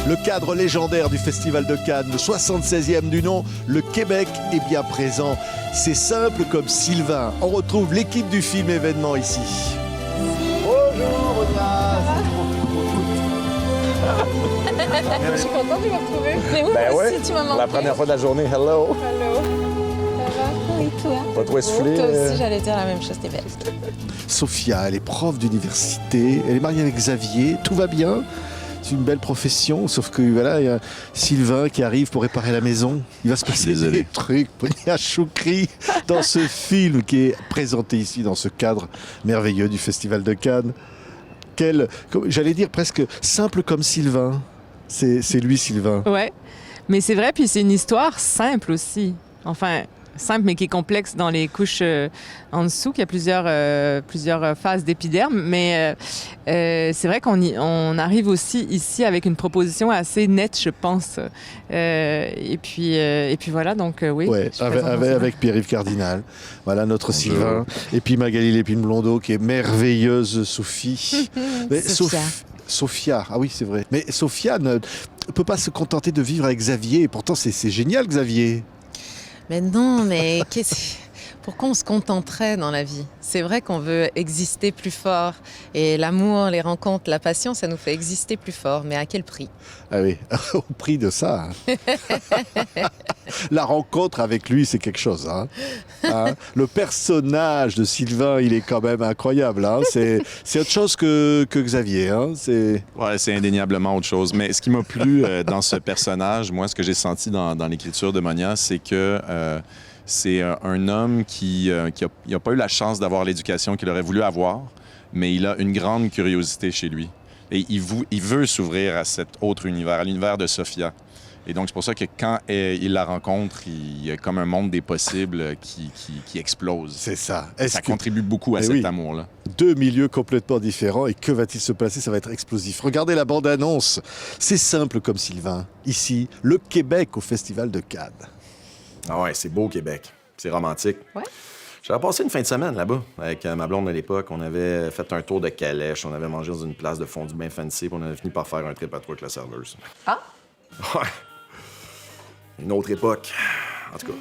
Le cadre légendaire du Festival de Cannes, le 76e du nom, le Québec est bien présent. C'est simple comme Sylvain. On retrouve l'équipe du film événement ici. Bonjour, Ronia. Je suis contente de vous retrouver. Mais oui, Ben moi ouais, aussi, tu m'as manqué. la première fois de la journée, hello. Allô. Ça va? Oui, toi? Pas trop essoufflé. Toi aussi, j'allais dire la même chose, t'es belle. Sophia, elle est prof d'université, elle est mariée avec Xavier, tout va bien. C'est une belle profession, sauf que voilà, il y a Sylvain qui arrive pour réparer la maison. Il va se passer des trucs, il y a Choukri dans ce film qui est présenté ici dans ce cadre merveilleux du Festival de Cannes. J'allais dire presque simple comme Sylvain. C'est lui, Sylvain. Ouais, mais c'est vrai, puis c'est une histoire simple aussi. Enfin, simple, mais qui est complexe dans les couches en dessous, qu'il y a plusieurs phases d'épiderme. Mais c'est vrai on arrive aussi ici avec une proposition assez nette, je pense. Et puis voilà, donc oui. Ouais, avec Pierre-Yves Cardinal. Voilà notre Sylvain. Et puis Magali Lépine-Blondeau qui est merveilleuse, Sophie. Mais Sophia, ah oui, c'est vrai. Mais Sophia ne peut pas se contenter de vivre avec Xavier. Et pourtant, c'est génial, Xavier. Mais non, mais pourquoi on se contenterait dans la vie? C'est vrai qu'on veut exister plus fort. Et l'amour, les rencontres, la passion, ça nous fait exister plus fort. Mais à quel prix? Ah oui, au prix de ça. La rencontre avec lui, c'est quelque chose. Le personnage de Sylvain, il est quand même incroyable. C'est autre chose que Xavier. Ouais, c'est indéniablement autre chose. Mais ce qui m'a plu dans ce personnage, moi, ce que j'ai senti dans l'écriture de Monia, c'est que c'est un homme qui n'a pas eu la chance d'avoir l'éducation qu'il aurait voulu avoir, mais il a une grande curiosité chez lui. Et il veut s'ouvrir à cet autre univers, à l'univers de Sophia. Et donc, c'est pour ça que quand il la rencontre, il y a comme un monde des possibles qui explose. C'est ça. Ça contribue beaucoup à cet amour-là. Deux milieux complètement différents. Et que va-t-il se passer? Ça va être explosif. Regardez la bande-annonce. C'est simple comme Sylvain. Ici, le Québec au Festival de Cannes. Ah ouais, c'est beau au Québec. C'est romantique. Ouais. J'avais passé une fin de semaine là-bas avec ma blonde à l'époque. On avait fait un tour de calèche, on avait mangé dans une place de fondue bien fancy, puis on avait fini par faire un trip à trois avec la serveuse. Ah? Ouais. Une autre époque. En tout cas,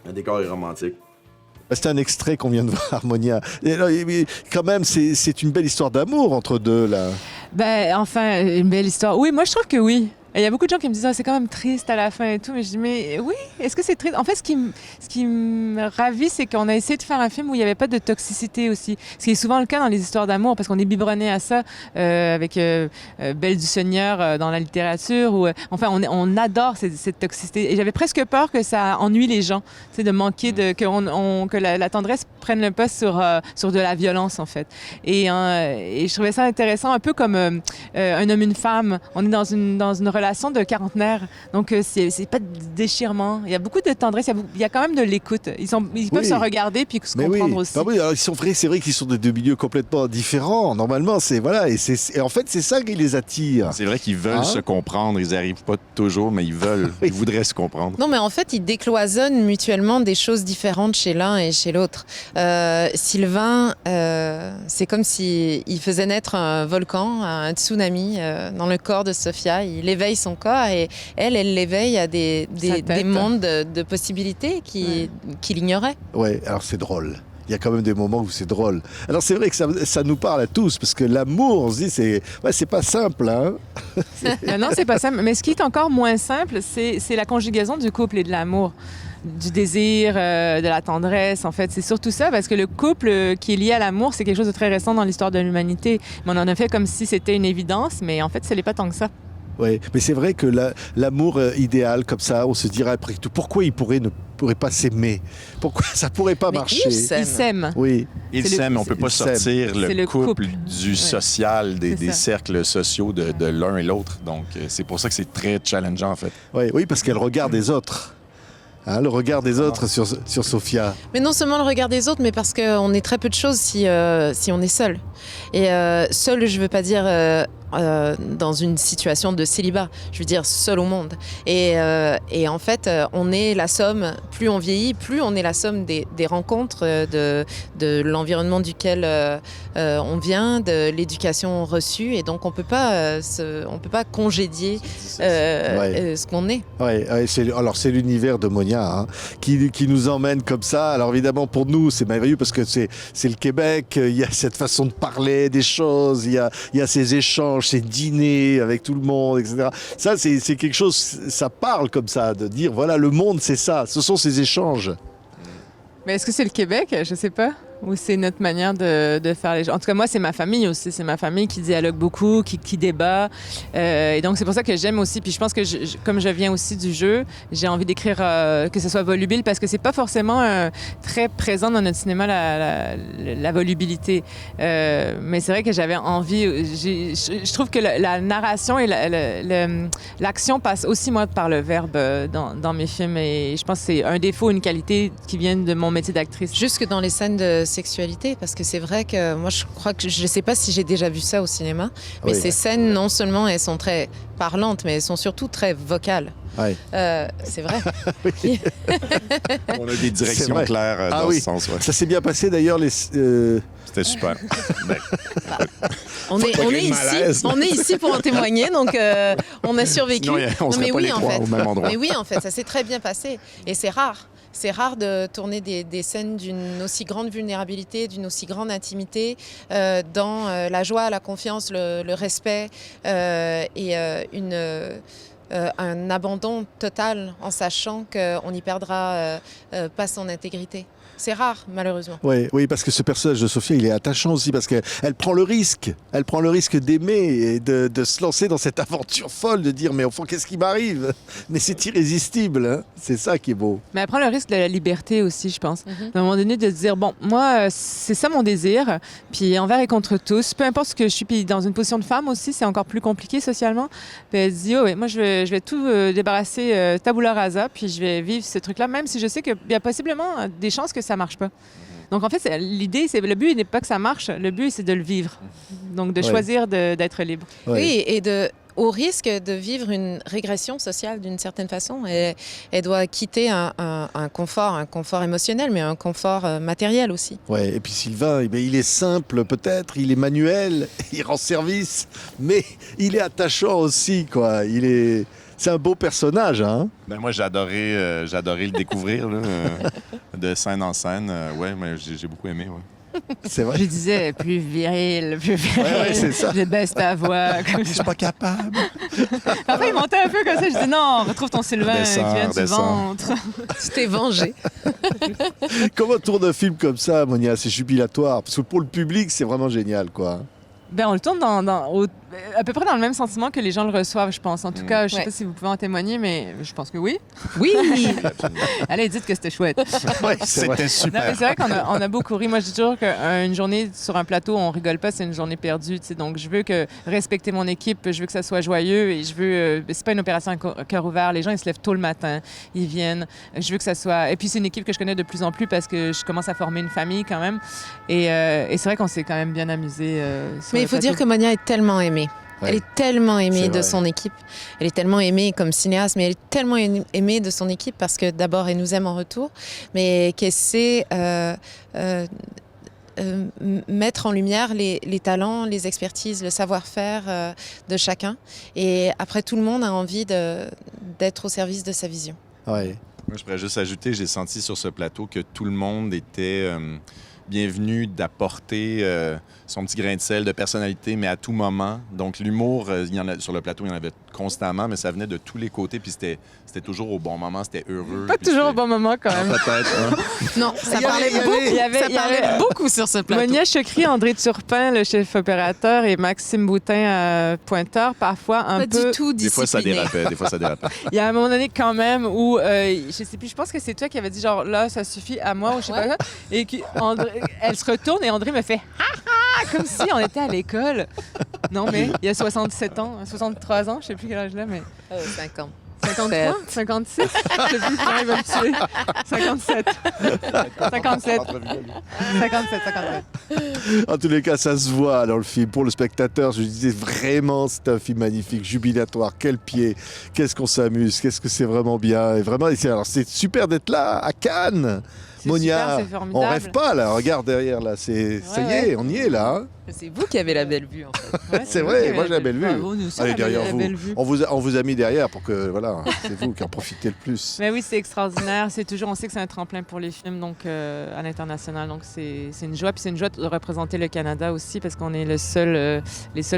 le décor est romantique. C'est un extrait qu'on vient de voir, Monia. Et quand même, c'est une belle histoire d'amour entre deux, là. Ben, enfin, une belle histoire. Oui, moi, je trouve que oui. Il y a beaucoup de gens qui me disent c'est quand même triste à la fin et tout, mais je dis mais oui, est-ce que c'est triste? En fait, ce qui me ravit, c'est qu'on a essayé de faire un film où il n'y avait pas de toxicité aussi, ce qui est souvent le cas dans les histoires d'amour, parce qu'on est biberonné à ça avec Belle du Seigneur dans la littérature, où enfin on adore cette toxicité. Et j'avais presque peur que ça ennuie les gens, de manquer que la tendresse prenne le pas sur de la violence en fait. Et je trouvais ça intéressant, un peu comme un homme, une femme. On est dans une relation de quarantenaire. Donc, c'est pas de déchirement. Il y a beaucoup de tendresse. Il y a quand même de l'écoute. Ils peuvent se regarder puis se comprendre aussi. Ah oui, alors c'est vrai qu'ils sont de deux milieux complètement différents. Normalement, et en fait, c'est ça qui les attire. C'est vrai qu'ils veulent se comprendre. Ils n'y arrivent pas toujours, mais ils veulent. Ils voudraient se comprendre. Non, mais en fait, ils décloisonnent mutuellement des choses différentes chez l'un et chez l'autre. Sylvain, c'est comme s'il faisait naître un volcan, un tsunami dans le corps de Sophia. Il éveille son corps et elle l'éveille à des mondes de possibilités qu'il ignorait. Ouais, alors c'est drôle. Il y a quand même des moments où c'est drôle. Alors c'est vrai que ça nous parle à tous, parce que l'amour, on se dit, c'est pas simple. Non, c'est pas simple. Mais ce qui est encore moins simple, c'est la conjugaison du couple et de l'amour. Du désir, de la tendresse, en fait. C'est surtout ça, parce que le couple qui est lié à l'amour, c'est quelque chose de très récent dans l'histoire de l'humanité. Mais on en a fait comme si c'était une évidence, mais en fait, ce n'est pas tant que ça. Oui, mais c'est vrai que l'amour idéal, comme ça, on se dirait après tout, pourquoi ne pourrait pas s'aimer? Pourquoi ça pourrait pas marcher? Ils s'aiment. Oui. Ils s'aiment, mais on peut pas sortir le couple du social, des cercles sociaux de l'un et l'autre. Donc, c'est pour ça que c'est très challengeant, en fait. Oui, parce qu'elle regarde les autres. Le regard des autres sur Sophia. Mais non seulement le regard des autres, mais parce qu'on est très peu de choses si on est seul. Et seul, je veux pas dire dans une situation de célibat, je veux dire seul au monde. Et en fait, on est la somme, plus on vieillit, plus on est la somme des rencontres, de l'environnement duquel on vient, de l'éducation reçue, et donc on peut pas congédier ce qu'on est. Alors c'est l'univers de Monia qui nous emmène comme ça. Alors évidemment pour nous c'est merveilleux parce que c'est le Québec, il y a cette façon de parler des choses, il y a ces échanges, ces dîners avec tout le monde, etc. Ça c'est quelque chose, ça parle comme ça, de dire voilà le monde c'est ça, ce sont ces échanges. Mais est-ce que c'est le Québec? Je sais pas. Ou c'est notre manière de faire les gens. En tout cas, moi, c'est ma famille aussi. C'est ma famille qui dialogue beaucoup, qui débat. Et donc, c'est pour ça que j'aime aussi. Puis je pense que comme je viens aussi du jeu, j'ai envie d'écrire que ce soit volubile parce que c'est pas forcément très présent dans notre cinéma, la volubilité. Mais c'est vrai que j'avais envie... Je trouve que la narration et l'action passe aussi, moi, par le verbe dans mes films. Et je pense que c'est un défaut, une qualité qui vient de mon métier d'actrice. Jusque dans les scènes de sexualité, parce que c'est vrai que moi je crois que je ne sais pas si j'ai déjà vu ça au cinéma, mais ces scènes non seulement elles sont très parlantes, mais elles sont surtout très vocales. C'est vrai. On a des directions claires dans ce sens. Ça s'est bien passé d'ailleurs. C'était super. On est ici pour en témoigner, donc on a survécu. Sinon, on serait pas les trois au même endroit. Mais oui, en fait, ça s'est très bien passé, et c'est rare. C'est rare de tourner des scènes d'une aussi grande vulnérabilité, d'une aussi grande intimité, dans la joie, la confiance, le respect et un abandon total en sachant qu'on n'y perdra pas son intégrité. C'est rare, malheureusement. Oui, parce que ce personnage de Sophia, il est attachant aussi, parce qu'elle prend le risque. Elle prend le risque d'aimer et de se lancer dans cette aventure folle, de dire, mais au fond, qu'est-ce qui m'arrive? Mais c'est irrésistible, hein? C'est ça qui est beau. Mais elle prend le risque de la liberté aussi, je pense. À un moment donné, de se dire, bon, moi, c'est ça mon désir, puis envers et contre tous, peu importe ce que je suis, puis dans une position de femme aussi, c'est encore plus compliqué socialement. Puis elle se dit, moi, je vais tout débarrasser tabula rasa, puis je vais vivre ce truc-là, même si je sais qu'il y a possiblement des chances que ça marche pas. Donc, en fait, l'idée, le but n'est pas que ça marche, le but, c'est de le vivre. Donc, de choisir d'être libre. Oui, et au risque de vivre une régression sociale d'une certaine façon. Elle doit quitter un confort émotionnel, mais un confort matériel aussi. Et puis Sylvain, il est simple peut-être, il est manuel, il rend service, mais il est attachant aussi, quoi. C'est un beau personnage, hein? Moi, j'ai adoré le découvrir, là, de scène en scène. Mais j'ai beaucoup aimé, C'est vrai? Je disais plus viril, Ouais, c'est ça. Je baisse ta voix. Je suis pas capable. Après, il montait un peu comme ça. Je dis non, retrouve ton Sylvain qui vient du ventre. Tu t'es vengé. Comment tourne un film comme ça, Monia? C'est jubilatoire. Parce que pour le public, c'est vraiment génial, quoi. On le tourne à peu près dans le même sentiment que les gens le reçoivent, je pense. En tout cas, je ne sais pas si vous pouvez en témoigner, mais je pense que oui. Oui! Allez, dites que c'était chouette. C'était super. Non, mais c'est vrai qu'on a beaucoup ri. Moi, je dis toujours qu'une journée sur un plateau, on rigole pas, c'est une journée perdue. Donc, je veux respecter mon équipe, je veux que ça soit joyeux et je veux... c'est pas une opération à cœur ouvert. Les gens, ils se lèvent tôt le matin, ils viennent. Je veux que ça soit... Et puis, c'est une équipe que je connais de plus en plus parce que je commence à former une famille quand même. Et c'est vrai qu'on s'est quand même bien amusé. Mais il faut dire que Monia est tellement aimée. Elle est tellement aimée de son équipe. Elle est tellement aimée comme cinéaste, mais elle est tellement aimée de son équipe parce que d'abord, elle nous aime en retour, mais qu'elle sait mettre en lumière les talents, les expertises, le savoir-faire de chacun. Et après, tout le monde a envie d'être au service de sa vision. Moi, je pourrais juste ajouter, j'ai senti sur ce plateau que tout le monde était... bienvenue d'apporter son petit grain de sel, de personnalité, mais à tout moment. Donc, l'humour, sur le plateau, il y en avait constamment, mais ça venait de tous les côtés, puis c'était toujours au bon moment, c'était heureux. Pas toujours au bon moment, quand même. Peut-être, hein? Non, ça parlait beaucoup. Il y avait beaucoup sur ce plateau. Monia Chokri, André Turpin, le chef opérateur, et Maxime Boutin, pointeur, parfois un peu... Pas du tout discipliné. Des fois, ça dérapait. Il y a un moment donné, quand même, où, je sais plus, je pense que c'est toi qui avais dit, genre, là, ça suffit à moi, ou je sais pas quoi. Et elle se retourne et André me fait « Ha ha !» comme si on était à l'école. Non, mais il y a 67 ans, 63 ans, je sais plus quel âge là, mais... 5 ans. 53, 56. Je sais plus, non, il va me tuer. 57. 57. 57. En tous les cas, ça se voit dans le film. Pour le spectateur, je disais vraiment, c'est un film magnifique, jubilatoire. Quel pied, qu'est-ce qu'on s'amuse, qu'est-ce que c'est vraiment bien. Et vraiment, alors, c'est super d'être là, à Cannes. C'est Monia, super, c'est formidable. on rêve pas là, regarde derrière là, ça y est, on y est là. Hein. C'est vous qui avez la belle vue en fait. Ouais, C'est vous vrai, qui avez moi j'ai la belle vue. Bravo, nous aussi, Allez on a derrière la vous. belle vue. On vous a mis derrière pour que voilà, c'est vous qui en profitez le plus. Mais oui, c'est extraordinaire. C'est toujours, on sait que c'est un tremplin pour les films donc à l'international. Donc c'est une joie. Puis c'est une joie de représenter le Canada aussi parce qu'on est les seuls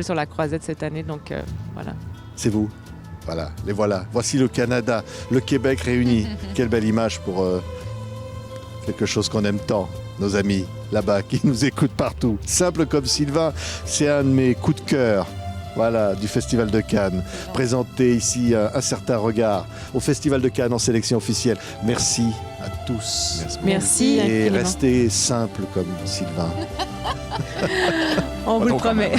sur la croisette cette année. Donc voilà. C'est vous. Voilà, les voilà. Voici le Canada, le Québec réuni. Quelle belle image pour quelque chose qu'on aime tant. Nos amis là-bas qui nous écoutent partout. Simple comme Sylvain, c'est un de mes coups de cœur. Voilà, du Festival de Cannes. Présenté ici un certain regard au Festival de Cannes en sélection officielle. Merci à tous. Merci. Et infiniment. restez simple comme Sylvain. On vous le Donc, promet.